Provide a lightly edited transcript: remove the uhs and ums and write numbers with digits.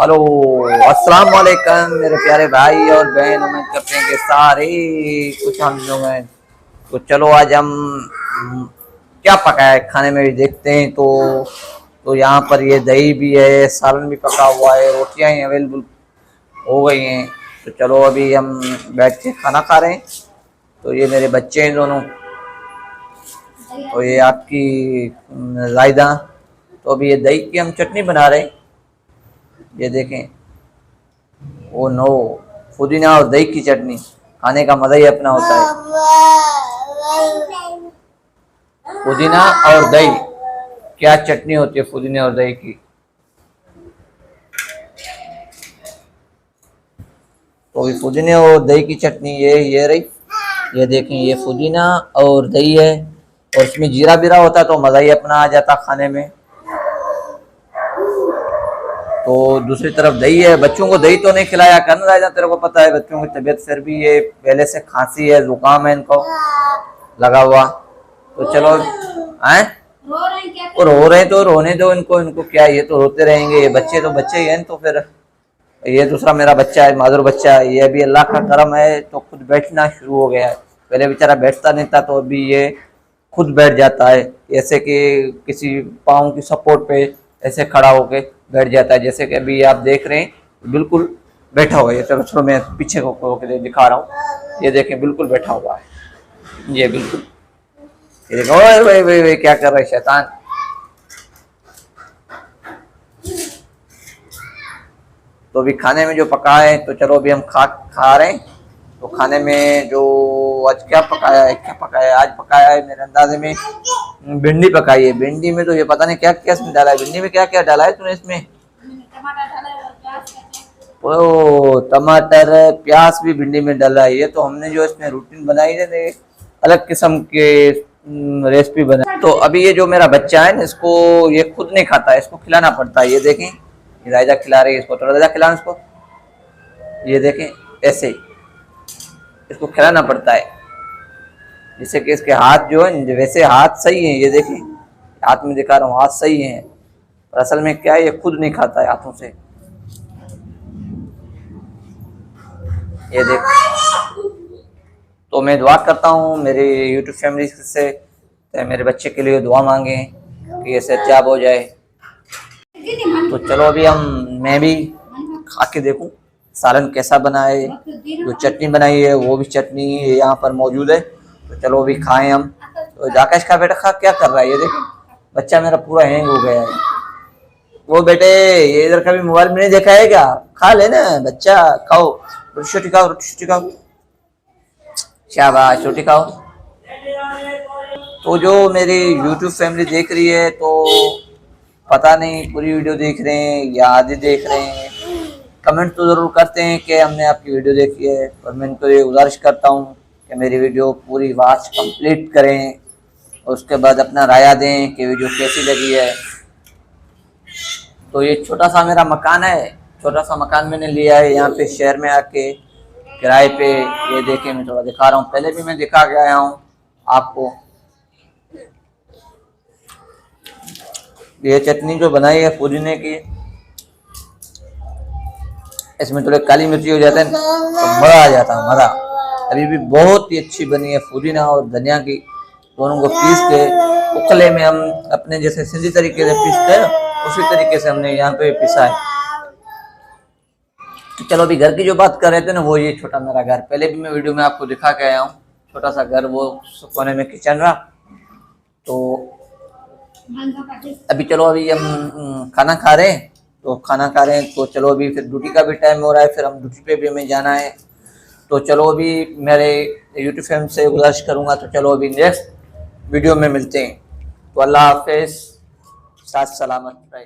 Hello, अस्सलाम वालेकुम मेरे प्यारे भाई और बहन। उम्मीद करते हैं कि सारे कुछ हम लोग हैं। तो चलो आज हम क्या पकाया है खाने में भी देखते हैं। तो यहाँ पर ये दही भी है, सालन भी पका हुआ है, रोटियां ही अवेलेबल हो गई हैं। तो चलो अभी हम बैठ के खाना खा रहे हैं। तो ये मेरे बच्चे हैं दोनों, तो ये आपकी जायदा। तो अभी ये दही की हम चटनी बना रहे हैं। ये देखें, ओ नो, पुदीना और दही की चटनी खाने का मजा ही अपना होता है। पुदीना और दही, क्या चटनी होती है पुदीने और दही की। तो ये पुदीने और दही की चटनी ये रही। ये देखें, ये पुदीना और दही है, और इसमें जीरा बीरा होता तो मजा ही अपना आ जाता खाने में। तो दूसरी तरफ दही है। बच्चों को दही तो नहीं खिलाया करना राजा, तेरे को पता है बच्चों की तबीयत फिर भी ये पहले से खांसी है, जुकाम है इनको लगा हुआ। तो चलो आए, और रो रहे तो रोने दो इनको, इनको क्या, ये तो रोते रहेंगे। ये बच्चे तो बच्चे ही हैं। तो फिर ये दूसरा मेरा बच्चा है, माधुर बच्चा है, ये अभी अल्लाह का करम है तो खुद बैठना शुरू हो गया है। पहले बेचारा बैठता नहीं था, तो अभी ये खुद बैठ जाता है। ऐसे कि किसी पाँव की सपोर्ट पे ऐसे खड़ा होके बैठ जाता है, जैसे कि अभी आप देख रहे हैं बिल्कुल बैठा हुआ है। चलो छोड़ो, मैं पीछे को दिखा रहा हूँ। ये देखें, बिल्कुल बैठा हुआ है ये, बिल्कुल। ये देखो, ओए क्या कर रहा है शैतान। तो अभी खाने में जो पका है, तो चलो अभी हम खा रहे हैं। तो खाने में जो आज क्या पकाया है, आज पकाया है मेरे अंदाजे में भिंडी पकाई है। भिंडी में तो ये पता नहीं क्या क्या इसमें डाला है। भिंडी में क्या क्या डाला है तूने इसमें? ओ टमाटर प्याज भी भिंडी में डाला है। ये तो हमने जो इसमें रूटीन बनाई है, अलग किस्म के रेसिपी बनाई। तो अभी ये जो मेरा बच्चा है ना, इसको ये खुद नहीं खाता है, इसको खिलाना पड़ता है। ये देखें, ये रायजा खिला रही है इसको, थोड़ा ज़्यादा खिलाना इसको। ये देखें, ऐसे इसको खिलाना पड़ता है, जिससे कि इसके हाथ जो है, वैसे हाथ सही है, ये देखें हाथ में दिखा रहा हूँ, हाथ सही है, पर असल में क्या है, ये खुद नहीं खाता है हाथों से। ये देख, तो मैं दुआ करता हूँ मेरे यूट्यूब फैमिली से, मेरे बच्चे के लिए दुआ मांगे कि ये सेहतयाब हो जाए। तो चलो अभी मैं भी खा के देखूं सालन कैसा बना है। जो चटनी बनाई है वो भी चटनी यहाँ पर मौजूद है। तो चलो अभी खाएं हम। तो जाकेश का बेटा खा क्या कर रहा है, ये देखो बच्चा मेरा पूरा हैंग हो गया है। वो बेटे, ये इधर कभी मोबाइल में नहीं देखा है क्या? खा लेना बच्चा, खाओ, रोटी खाओ, रोटी खाओ, शाबाश, रोटी खाओ। तो जो मेरी यूट्यूब फैमिली देख रही है, तो पता नहीं पूरी वीडियो देख रहे हैं या आधे देख रहे हैं, कमेंट तो ज़रूर करते हैं कि हमने आपकी वीडियो देखी है। और मैं इनको ये गुजारिश करता हूँ कि मेरी वीडियो पूरी वॉच कंप्लीट करें और उसके बाद अपना राय दें कि वीडियो कैसी लगी है। तो ये छोटा सा मेरा मकान है, छोटा सा मकान मैंने लिया है यहाँ पे शहर में आके किराए पे। ये देखें, मैं थोड़ा दिखा रहा हूँ, पहले भी मैं दिखा के आया हूँ आपको। ये चटनी जो बनाई है पुदीने की, इसमें थोड़े काली मिर्ची हो जाते हैं तो मज़ा आ जाता है, मज़ा। अभी भी बहुत ही अच्छी बनी है, पुदीना और धनिया की दोनों को पीस के उखले में हम अपने जैसे सीधी तरीके से पीसते हैं, उसी तरीके से हमने यहाँ पे पिसा है। तो चलो अभी घर की जो बात कर रहे थे ना, वो ये छोटा मेरा घर, पहले भी मैं वीडियो में आपको दिखा के आया हूँ। छोटा सा घर, वो कोने में किचन रहा। तो अभी चलो अभी हम खाना खा रहे हैं। तो चलो अभी फिर ड्यूटी का भी टाइम हो रहा है, फिर हम ड्यूटी पे भी हमें जाना है। तो चलो अभी मेरे यूट्यूब फैमिली से गुजारिश करूँगा, तो चलो अभी नेक्स्ट वीडियो में मिलते हैं। तो अल्लाह हाफिज़, साथ सलामत रहे।